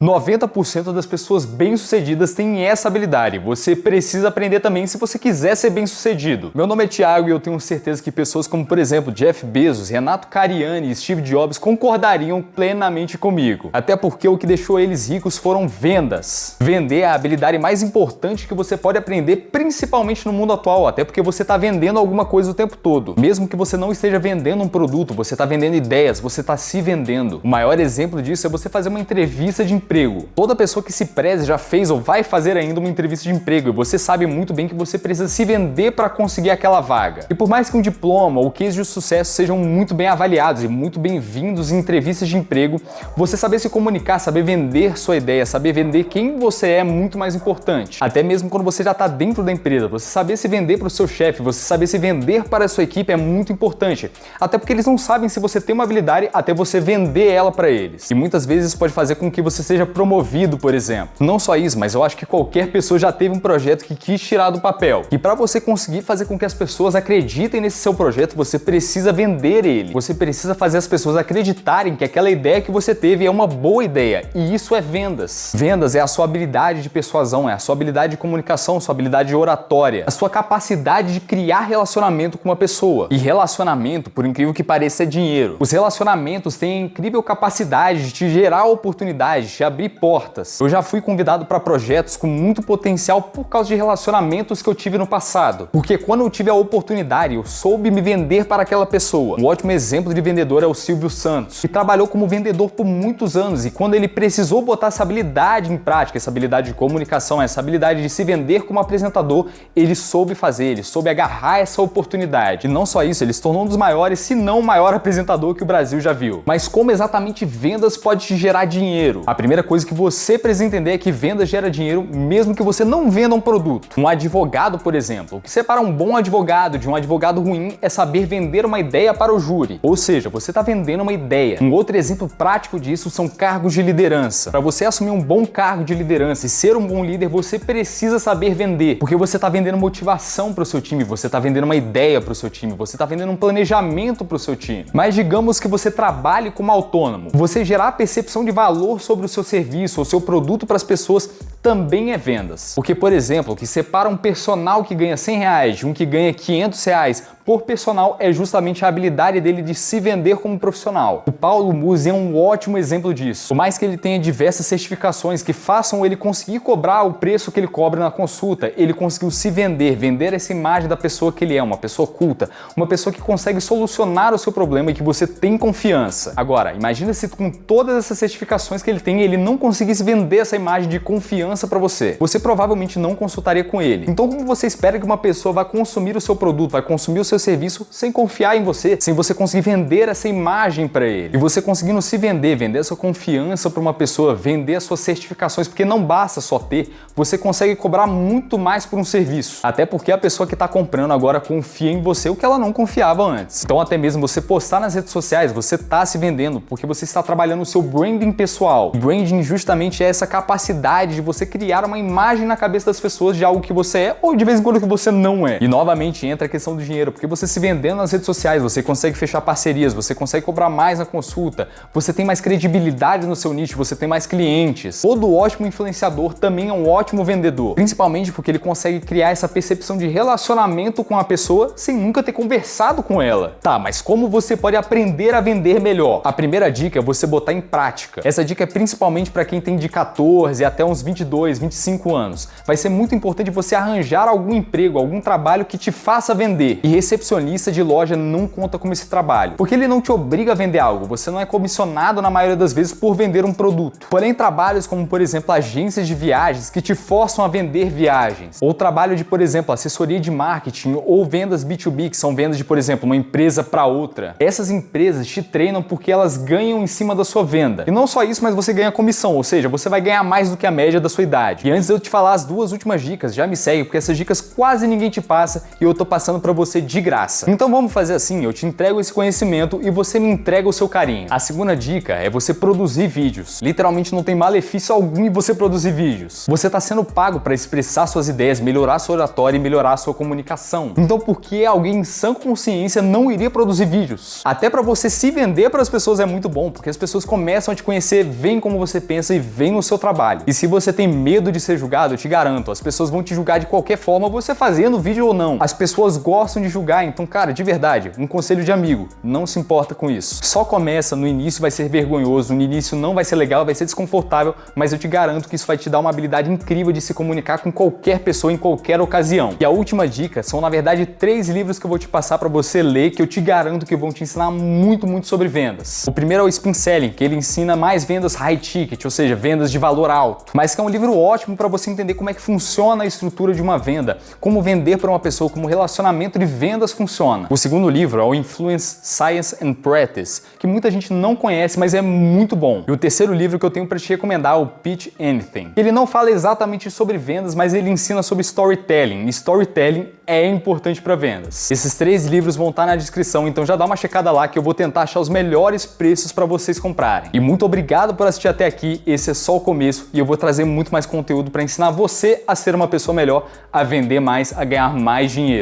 90% das pessoas bem-sucedidas têm essa habilidade. Você precisa aprender também se você quiser ser bem-sucedido. Meu nome é Thiago e eu tenho certeza que pessoas como, por exemplo, Jeff Bezos, Renato Cariani e Steve Jobs concordariam plenamente comigo. Até porque o que deixou eles ricos foram vendas. Vender é a habilidade mais importante que você pode aprender, principalmente no mundo atual, até porque você está vendendo alguma coisa o tempo todo. Mesmo que você não esteja vendendo um produto, você está vendendo ideias, você está se vendendo. O maior exemplo disso é você fazer uma entrevista de emprego. Toda pessoa que se preze já fez ou vai fazer ainda uma entrevista de emprego e você sabe muito bem que você precisa se vender para conseguir aquela vaga. E por mais que um diploma ou case de sucesso sejam muito bem avaliados e muito bem-vindos em entrevistas de emprego, você saber se comunicar, saber vender sua ideia, saber vender quem você é muito mais importante. Até mesmo quando você já está dentro da empresa, você saber se vender para o seu chefe, você saber se vender para a sua equipe é muito importante. Até porque eles não sabem se você tem uma habilidade até você vender ela para eles. E muitas vezes isso pode fazer com que você seja promovido, por exemplo. Não só isso, mas eu acho que qualquer pessoa já teve um projeto que quis tirar do papel. E para você conseguir fazer com que as pessoas acreditem nesse seu projeto, você precisa vender ele. Você precisa fazer as pessoas acreditarem que aquela ideia que você teve é uma boa ideia. E isso é vendas. Vendas é a sua habilidade de persuasão, é a sua habilidade de comunicação, sua habilidade de oratória, a sua capacidade de criar relacionamento com uma pessoa. E relacionamento, por incrível que pareça, é dinheiro. Os relacionamentos têm a incrível capacidade de te gerar oportunidades, de te abrir portas. Eu já fui convidado para projetos com muito potencial por causa de relacionamentos que eu tive no passado. Porque quando eu tive a oportunidade, eu soube me vender para aquela pessoa. Um ótimo exemplo de vendedor é o Silvio Santos, que trabalhou como vendedor por muitos anos e quando ele precisou botar essa habilidade em prática, essa habilidade de comunicação, essa habilidade de se vender como apresentador, ele soube fazer, ele soube agarrar essa oportunidade. E não só isso, ele se tornou um dos maiores, se não o maior apresentador que o Brasil já viu. Mas como exatamente vendas pode te gerar dinheiro? A primeira coisa que você precisa entender é que vendas gera dinheiro mesmo que você não venda um produto. Um advogado, por exemplo, o que separa um bom advogado de um advogado ruim é saber vender uma ideia para o júri. Ou seja, você está vendendo uma ideia. Um outro exemplo prático disso são cargos de liderança. Para você assumir um bom cargo de liderança e ser um bom líder, você precisa saber vender. Porque você está vendendo motivação para o seu time, você está vendendo uma ideia para o seu time, você está vendendo um planejamento para o seu time. Mas digamos que você trabalhe como autônomo. Você gerar a percepção de valor sobre o seu serviço ou seu produto para as pessoas também é vendas. Porque, por exemplo, o que separa um personal que ganha R$100 de um que ganha R$500 por personal é justamente a habilidade dele de se vender como profissional. O Paulo Musi é um ótimo exemplo disso. Por mais que ele tenha diversas certificações que façam ele conseguir cobrar o preço que ele cobra na consulta, ele conseguiu se vender, vender essa imagem da pessoa que ele é, uma pessoa culta, uma pessoa que consegue solucionar o seu problema e que você tem confiança. Agora, imagina se com todas essas certificações que ele tem, ele não conseguisse vender essa imagem de confiança para você. Você provavelmente não consultaria com ele. Então, como você espera que uma pessoa vai consumir o seu produto, vai consumir o seu serviço sem confiar em você, sem você conseguir vender essa imagem para ele? E você conseguindo se vender, vender a sua confiança para uma pessoa, vender as suas certificações, porque não basta só ter, você consegue cobrar muito mais por um serviço. Até porque a pessoa que está comprando agora confia em você o que ela não confiava antes. Então, até mesmo você postar nas redes sociais, você está se vendendo, porque você está trabalhando o seu branding pessoal. Branding justamente é essa capacidade de você criar uma imagem na cabeça das pessoas de algo que você é ou de vez em quando que você não é. E novamente entra a questão do dinheiro, porque você se vendendo nas redes sociais, você consegue fechar parcerias, você consegue cobrar mais na consulta, você tem mais credibilidade no seu nicho, você tem mais clientes. Todo ótimo influenciador também é um ótimo vendedor, principalmente porque ele consegue criar essa percepção de relacionamento com a pessoa sem nunca ter conversado com ela. Tá, mas como você pode aprender a vender melhor? A primeira dica é você botar em prática. Essa dica é principalmente para quem tem de 14 até uns 22, 25 anos. Vai ser muito importante você arranjar algum emprego, algum trabalho que te faça vender. E recepcionista de loja não conta como esse trabalho, porque ele não te obriga a vender algo, você não é comissionado na maioria das vezes por vender um produto. Porém, trabalhos como, por exemplo, agências de viagens que te forçam a vender viagens, ou trabalho de, por exemplo, assessoria de marketing ou vendas B2B, que são vendas de, por exemplo, uma empresa para outra. Essas empresas te treinam porque elas ganham em cima da sua venda. E não só isso, mas você ganha comissão, ou seja, você vai ganhar mais do que a média da sua idade. E antes de eu te falar as duas últimas dicas, já me segue, porque essas dicas quase ninguém te passa e eu tô passando para você de de graça. Então vamos fazer assim, eu te entrego esse conhecimento e você me entrega o seu carinho. A segunda dica é você produzir vídeos. Literalmente não tem malefício algum em você produzir vídeos. Você está sendo pago para expressar suas ideias, melhorar sua oratória e melhorar a sua comunicação. Então por que alguém em sã consciência não iria produzir vídeos? Até para você se vender para as pessoas é muito bom, porque as pessoas começam a te conhecer, veem como você pensa e veem no seu trabalho. E se você tem medo de ser julgado, eu te garanto, as pessoas vão te julgar de qualquer forma, você fazendo vídeo ou não. As pessoas gostam de julgar, então, cara, de verdade, um conselho de amigo, não se importa com isso. Só começa, no início vai ser vergonhoso, no início não vai ser legal, vai ser desconfortável, mas eu te garanto que isso vai te dar uma habilidade incrível de se comunicar com qualquer pessoa em qualquer ocasião. E a última dica são, na verdade, 3 livros que eu vou te passar para você ler, que eu te garanto que vão te ensinar muito sobre vendas. O primeiro é o Spin Selling, que ele ensina mais vendas high ticket, ou seja, vendas de valor alto, mas que é um livro ótimo para você entender como é que funciona a estrutura de uma venda, como vender para uma pessoa, como o relacionamento de vendas funciona. O segundo livro é o Influence Science and Practice, que muita gente não conhece, mas é muito bom. E o terceiro livro que eu tenho para te recomendar é o Pitch Anything. Ele não fala exatamente sobre vendas, mas ele ensina sobre storytelling. E storytelling é importante para vendas. Esses 3 livros vão estar na descrição, então já dá uma checada lá que eu vou tentar achar os melhores preços para vocês comprarem. E muito obrigado por assistir até aqui, esse é só o começo e eu vou trazer muito mais conteúdo para ensinar você a ser uma pessoa melhor, a vender mais, a ganhar mais dinheiro.